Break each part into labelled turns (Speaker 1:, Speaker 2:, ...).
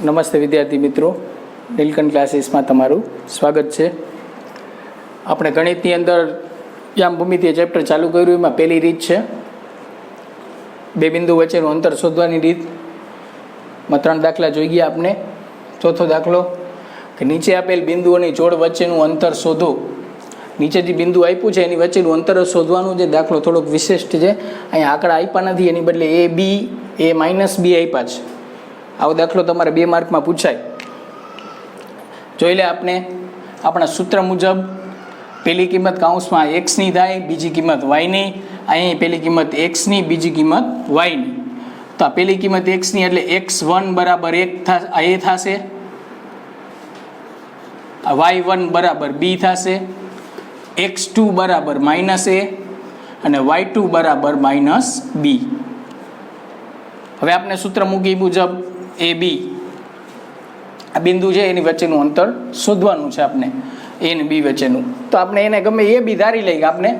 Speaker 1: નમસ્તે વિદ્યાર્થી મિત્રો, નીલકંઠ ક્લાસીસમાં તમારું સ્વાગત છે. આપણે ગણિતની અંદર યામ ભૂમિતિ ચેપ્ટર ચાલુ કર્યું. એમાં પહેલી રીત છે બે બિંદુ વચ્ચેનું અંતર શોધવાની રીત. માં 3 દાખલા જોઈ ગયા આપણે. ચોથો દાખલો કે નીચે આપેલ બિંદુઓની જોડ વચ્ચેનું અંતર શોધો. નીચે જે બિંદુ આપ્યું છે એની વચ્ચેનું અંતર શોધવાનું છે. દાખલો થોડોક વિશિષ્ટ છે. અહીંયા આંકડા આપ્યા નથી, એની બદલે a b a-b આપ્યા છે. આવો દાખલો તમારે 2 માર્કમાં પૂછાય. જોઈ લે આપણે આપણા સૂત્ર મુજબ પહેલી કિંમત કૌંસમાં x ની થાય, બીજી કિંમત y ની. અહીં પહેલી કિંમત x ની, બીજી કિંમત y ની. તો આ પહેલી કિંમત x ની એટલે x1 બરાબર 1 a થશે, y1 બરાબર b થશે, x2 બરાબર -a અને y2 બરાબર -b. હવે આપણે સૂત્ર મૂકી મુજબ a b આ બિંદુ છે એની વચ્ચેનું અંતર શોધવાનું છે આપણે, a અને b વચ્ચેનું. તો આપણે એને ગમે એ બી ધારી લઈએ કે આપણે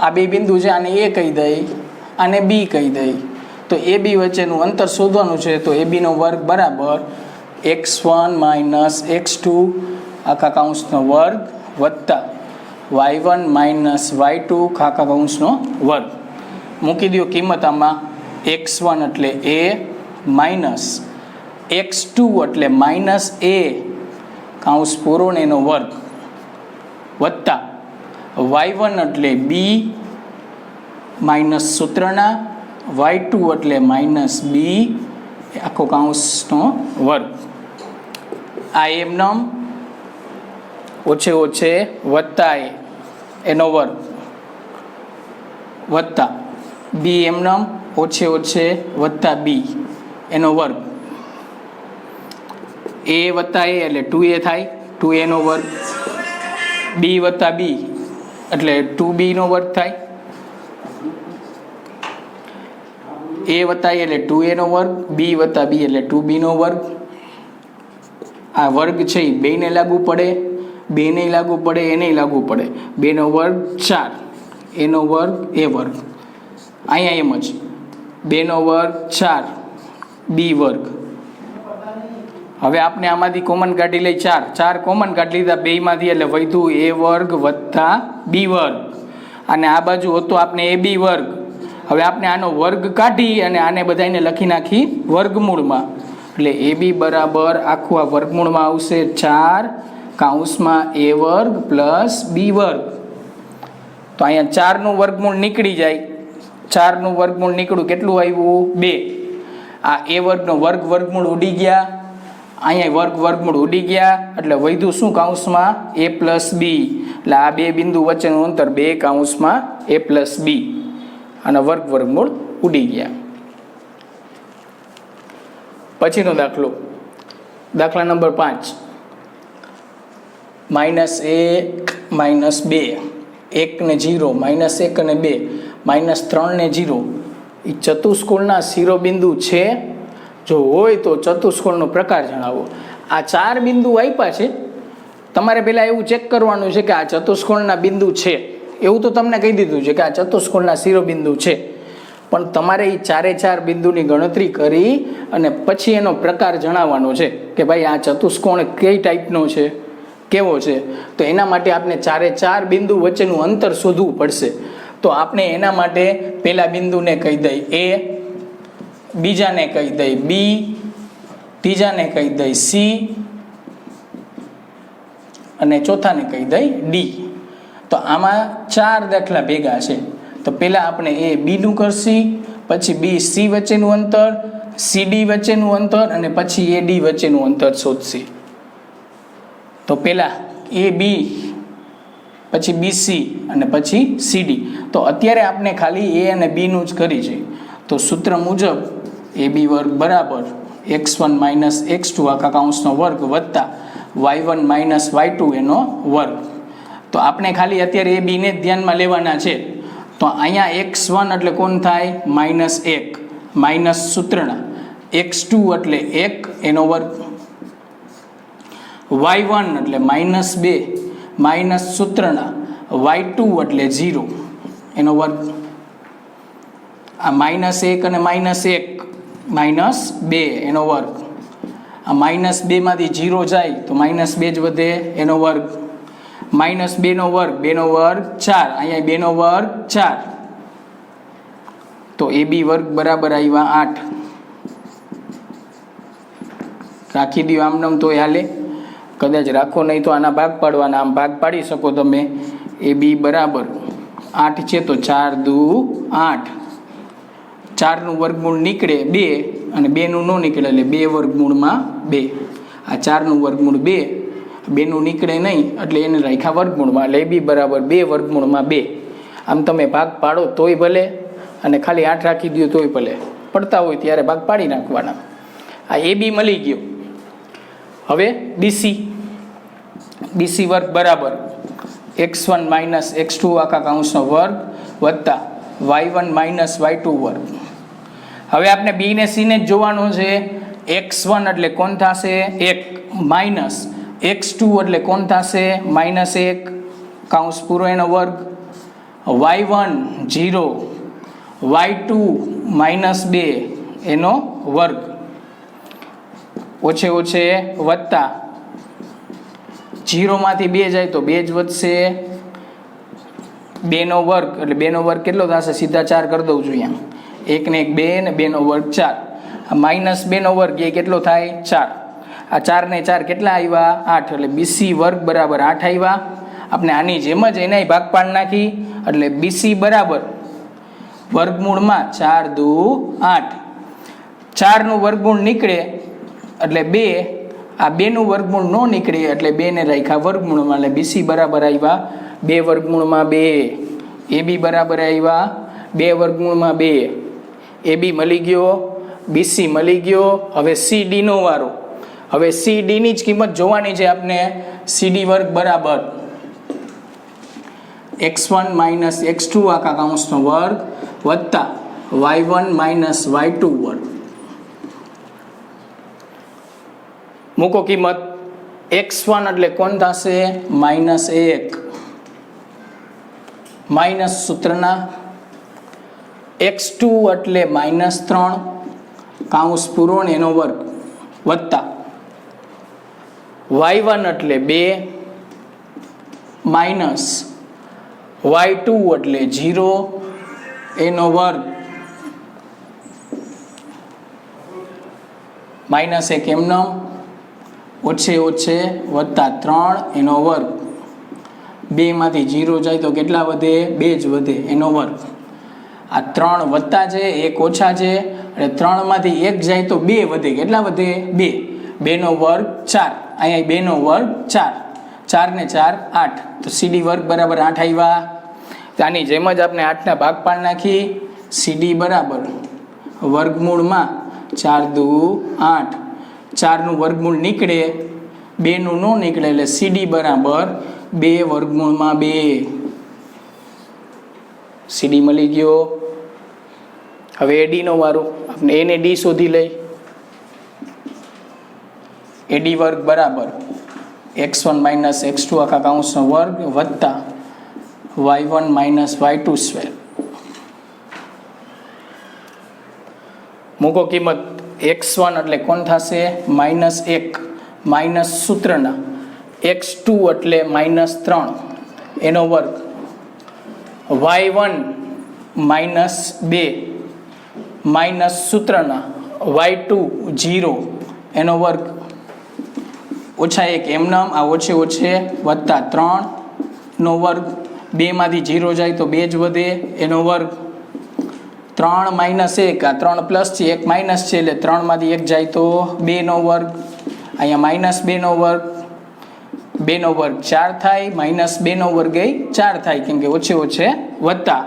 Speaker 1: આ બે બિંદુ છે, આને a કહી દઈ, આને b કહી દઈ. તો a b વચ્ચેનું અંતર શોધવાનું છે. તો a b નો વર્ગ બરાબર x1 - x2 આખા કૌંસનો વર્ગ વત્તા y1 - y2 આખા કૌંસનો વર્ગ. મૂકી દો કિંમત આમાં. x1 એટલે a માઇનસ x2 એટલે -a કૌંસ પૂરો ને એનો વર્ગ વત્તા y1 એટલે b માઇનસ સૂત્રના y2 એટલે -b આખો કૌંસનો વર્ગ. આ એમનમ ઓછે વત્તા એનો વર્ગ વત્તા b એમનમ ઓછે વત્તા b એનો વર્ગ. a વત્તા a એટલે 2a થાય, 2a નો વર્ગ. b વત્તા b એટલે 2b નો વર્ગ થાય. a વત્તા a એટલે 2a નો વર્ગ, b વત્તા b એટલે 2b નો વર્ગ. આ વર્ગ છે એ બેને લાગુ પડે, બેને લાગુ પડે, એને લાગુ પડે. 2 નો વર્ગ 4, એનો વર્ગ a વર્ગ. અહીંયા એમ જ 2 નો વર્ગ 4 b વર્ગ. હવે આપણે આમાંથી કોમન કાઢી લઈ 4 કોમન કાઢી લીધા બેયમાંથી, એટલે વધ્યું a વર્ગ વત્તા b વર્ગ. અને આ બાજુ હતો આપણે ab વર્ગ. હવે આપણે આનો વર્ગ કાઢી અને આને બધાને લખી નાખી વર્ગમૂળમાં. એટલે ab બરાબર આખું આ વર્ગમૂળમાં આવશે 4 કૌંસમાં a વર્ગ પ્લસ b વર્ગ. તો અહીંયા 4 નું વર્ગમૂળ નીકળી જાય. 4 નું વર્ગમૂળ નીકળ્યું, કેટલું આવ્યું? 2. આ a વર્ગનો વર્ગમૂળ ઉડી ગયા, અહીંયા વર્ગમૂળ ઉડી ગયા, એટલે વધ્યું શું કૌંસમાં? a plus b. એટલે આ બે બિંદુ વચ્ચેનું અંતર 2 કૌંસમાં a પ્લસ b. અને વર્ગમૂળ ઉડી ગયા. પછીનો દાખલો, દાખલા નંબર 5. -1 - 2 1 ને 0, -1 અને 2 -3 ને 0 એ ચતુષ્કોણના શિરોબિંદુ છે? જો હોય તો ચતુષ્કોણનો પ્રકાર જણાવો. આ 4 બિંદુ આપ્યા છે. તમારે પહેલાં એવું ચેક કરવાનું છે કે આ ચતુષ્કોણના બિંદુ છે. એવું તો તમને કહી દીધું છે કે આ ચતુષ્કોણના શિરોબિંદુ છે, પણ તમારે એ 4 બિંદુની ગણતરી કરી અને પછી એનો પ્રકાર જણાવવાનો છે કે ભાઈ આ ચતુષ્કોણ કઈ ટાઈપનો છે, કેવો છે. તો એના માટે આપણે 4 બિંદુ વચ્ચેનું અંતર શોધવું પડશે. તો આપણે એના માટે પહેલા બિંદુને કહી દઈ a, બીજાને કહી દઈ b, ત્રીજાને કહી દઈ c અને ચોથાને કહી દઈ d. તો આમાં 4 દાખલા ભેગા છે. તો પહેલા આપણે a b નું કરશી, પછી b c વચ્ચેનું અંતર, c d વચ્ચેનું અંતર અને પછી a d વચ્ચેનું અંતર શોધશી. તો પહેલા a b, પછી bc અને પછી cd. તો અત્યારે આપણે ખાલી a અને b નું જ કરી છે. તો સૂત્ર મુજબ ab વર્ગ બરાબર x1 - x2 આખા કૌંસનો વર્ગ વત્તા y1 - y2 એનો વર્ગ. તો આપણે ખાલી અત્યારે a b ને જ ધ્યાનમાં લેવાના છે. તો અહીંયા x1 એટલે કોણ થાય? -1 માઇનસ સૂત્રના, x2 એટલે 1 એનો વર્ગ, y1 એટલે -2 માઇનસ સૂત્રના y2 એટલે 0 એનો વર્ગ. આ -1 અને -1 -2 એનો વર્ગ. આ -2માંથી 0 જાય તો -2 જ વધે, એનો વર્ગ. -2નો વર્ગ, 2નો વર્ગ 4, અહીંયા 2નો વર્ગ 4, તો AB વર્ગ બરાબર આવ્યા 8. રાખી દો આમનામ તો હાલે, કદાચ રાખો નહીં તો આના ભાગ પાડવાના, આમ ભાગ પાડી શકો તમે. AB બરાબર 8 છે તો 4 દુ 8, 4નું વર્ગમૂળ નીકળે 2 અને 2નું ન નીકળે એટલે 2 વર્ગમૂળમાં 2. આ 4નું વર્ગમૂળ 2, 2નું નીકળે નહીં એટલે એને રાખ્યા વર્ગમૂળમાં, એટલે AB બરાબર 2 વર્ગમૂળમાં 2. આમ તમે ભાગ પાડો તોય ભલે અને ખાલી 8 રાખી દો તોય ભલે, પડતા હોય ત્યારે ભાગ પાડી નાખવાના. આ AB મળી ગયો. હવે BC વર્ગ બરાબર x1 - x2 આખા કૌંસનો વર્ગ વત્તા y1 - y2 વર્ગ. હવે આપણે B ને C ને જ જોવાનું છે. x1 એટલે કોણ થશે 1, માઇનસ x2 એટલે કોણ થશે -1 કૌંસ પૂરો એનો વર્ગ, y1 0, y2 -2 એનો વર્ગ, ઓછે ઓછે વત્તા 0માંથી 2 જાય તો 2 જ વધશે, 2નો વર્ગ એટલે 2નો વર્ગ કેટલો થશે, સીધા 4 કરી દઉં છું અહીંયા, 1 ને 1 2 ને 2નો વર્ગ 4. આ -2નો વર્ગ એ કેટલો થાય 4. આ 4 ને 4 કેટલા આવ્યા 8, એટલે BC વર્ગ બરાબર 8 આવ્યા. આપણે આની જેમ જ એનાય ભાગ પાડ નાખી એટલે BC બરાબર વર્ગમૂળમાં 4 દુ 8, 4નું વર્ગમૂળ નીકળે એટલે 2, આ 2નું વર્ગમૂળ ન નીકળે એટલે 2 ને રાખ્યા વર્ગમૂળમાં, એટલે BC બરાબર આવ્યા 2 વર્ગમૂળમાં 2. AB બરાબર આવ્યા 2 વર્ગમૂળમાં 2. AB મળી ગયો, BC મળી ગયો. હવે CD નો વારો. હવે CD ની જ કિંમત જોવાની છે આપણે. CD વર્ગ બરાબર x1 - x2 આખા કૌંસનો વર્ગ વત્તા y1 - y2 વર્ગ. મૂકો કિંમત. x1 એટલે કોણ થશે -1, માઇનસ સૂત્રના, x2 એટલે -3 કૌંસ પૂરો ને એનો વર્ગ વત્તા y1 એટલે 2 માઇનસ y2 એટલે 0 એનો વર્ગ, -1 એમનો, ઓછે ઓછે વત્તા 3 એનો વર્ગ. 2માંથી 0 જાય તો કેટલા વધે 2 જ વધે એનો વર્ગ. આ 3 વત્તા છે 1 ઓછા છે એટલે 3માંથી 1 જાય તો 2 વધે, કેટલા વધે 2, 2નો વર્ગ 4, અહીંયા 2નો વર્ગ 4, 4 ને 4 8, તો CD વર્ગ બરાબર 8 આવ્યા. તો આની જેમ જ આપણે 8ના ભાગ પાડ નાખી. CD બરાબર વર્ગમૂળમાં 4 દુ 8, 4નું વર્ગમૂળ નીકળે 2નું ન નીકળે એટલે CD બરાબર 2 વર્ગમૂળમાં 2. CD મળી ગયો. હવે AD નો વારો. આપણે A ને D શોધી લઈ. AD વર્ગ બરાબર x1 - x2 આખા કૌંસનો વર્ગ વત્તા y1 - y2 સ્ક્વેર. મૂકો કિંમત. x1 એટલે કોણ થશે -1 માઇનસ સૂત્રના, x2 એટલે -3 એનો વર્ગ, y1 -2 માઇનસ સૂત્રના y2 0 એનો વર્ગ, ઓછા 1 એમનામ, આ ઓછે ઓછે વત્તા 3 નો વર્ગ, 2માંથી 0 જાય તો 2 જ વધે એનો વર્ગ, 3 - 1, આ 3 પ્લસ છે 1 માઇનસ છે એટલે 3માંથી 1 જાય તો 2 નો વર્ગ, અહીંયા -2 નો વર્ગ, 2 નો વર્ગ 4 થાય, -2 નો વર્ગ એ 4 થાય, કેમ કે ઓછે ઓછે વત્તા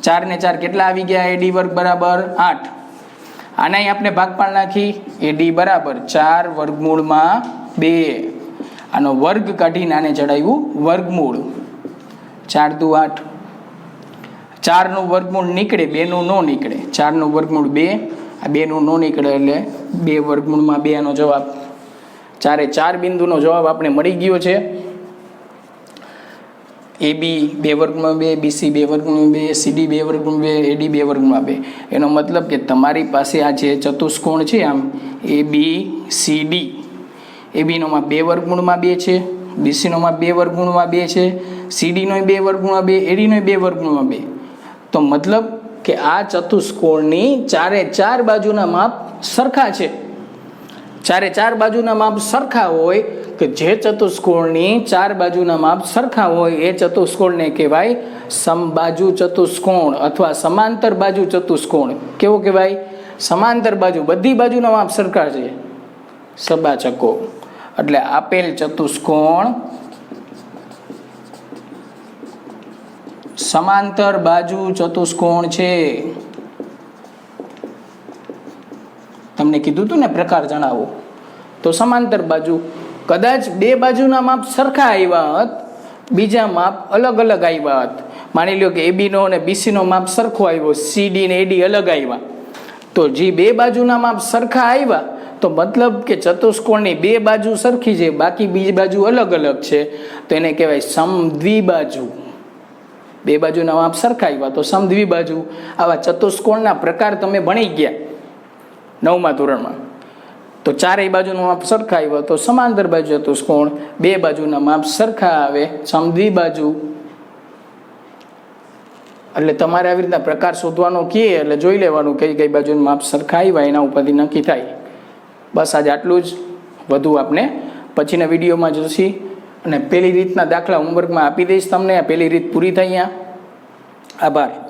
Speaker 1: 4 ને 4 કેટલા આવી ગયા, AD વર્ગ બરાબર 8. આના આપણે ભાગપાડ નાખી. AD બરાબર 4 વર્ગમૂળમાં 2, આનો વર્ગ કાઢીને આને ચડાવ્યું વર્ગમૂળ, 4 દુ 8, 4નું વર્ગમૂળ નીકળે 2નું ન નીકળે, 4નું વર્ગમૂળ 2, આ 2નું ન નીકળે એટલે 2 વર્ગમૂળમાં 2 આનો જવાબ. 4 બિંદુનો જવાબ આપણે મળી ગયો છે. AB 2 વર્ગમાં 2, BC 2 વર્ગમાં 2, CD 2 વર્ગમાં 2, AD 2 વર્ગમાં 2. એનો મતલબ કે તમારી પાસે આ જે ચતુષ્કોણ છે આમ ABCD, ABનોમાં 2 વર્ગમૂળમાં 2 છે, BCનોમાં 2 વર્ગમૂળમાં 2 છે, CDનો 2 વર્ગમૂળમાં 2, ADનો 2 વર્ગમૂળમાં 2. તો મતલબ કે આ ચતુષ્કોણની ચારે ચાર બાજુના માપ સરખા છે. ચારે ચાર બાજુના માપ સરખા હોય કે જે ચતુષ્કોણની ચાર બાજુના માપ સરખા હોય એ ચતુષ્કોણને કહેવાય સમબાજુ ચતુષ્કોણ અથવા સમાંતર બાજુ ચતુષ્કોણ. કેવો કહેવાય? સમાંતર બાજુ, બધી બાજુના માપ સરખા છે, સબાચકો. એટલે આપેલ ચતુષ્કોણ સમાંતર બાજુ ચતુષ્કોણ છે. તમને કીધું હતું ને પ્રકાર જણાવો. તો સમાંતર બાજુ, કદાચ બે બાજુના માપ સરખા આવ્યા હોત, બીજા માપ અલગ અલગ આવ્યા હોત. માની લો કે ABનો અને BCનો માપ સરખો આવ્યો, CD ને AD અલગ આવ્યા, તો જે બે બાજુના માપ સરખા આવ્યા તો મતલબ કે ચતુષ્કોણની બે બાજુ સરખી છે, બાકી બીજી બાજુ અલગ અલગ છે, તો એને કહેવાય સમદ્વિબાજુ. બે બાજુના માપ સરખા આવ્યા તો સમદ્વિબાજુ. આવા ચતુષ્કોણના પ્રકાર તમે ભણી ગયા 9મા ધોરણમાં. તો ચારેય બાજુનું માપ સરખા આવ્યા તો સમાંતર બાજુ ચતુષ્કોણ, બે બાજુના માપ સરખા આવે સમદ્વિબાજુ. એટલે તમારે આવી રીતના પ્રકાર શોધવાનો કહે એટલે જોઈ લેવાનું કઈ કઈ બાજુનું માપ સરખા આવ્યા, એના ઉપરથી નક્કી થાય. બસ આજે આટલું જ. વધુ આપણે પછીના વિડીયોમાં જોશી. અને પેલી રીતના દાખલા હોમવર્કમાં આપી દઈશ તમને. આ પેલી રીત પૂરી થઈ. અહીંયા આભાર.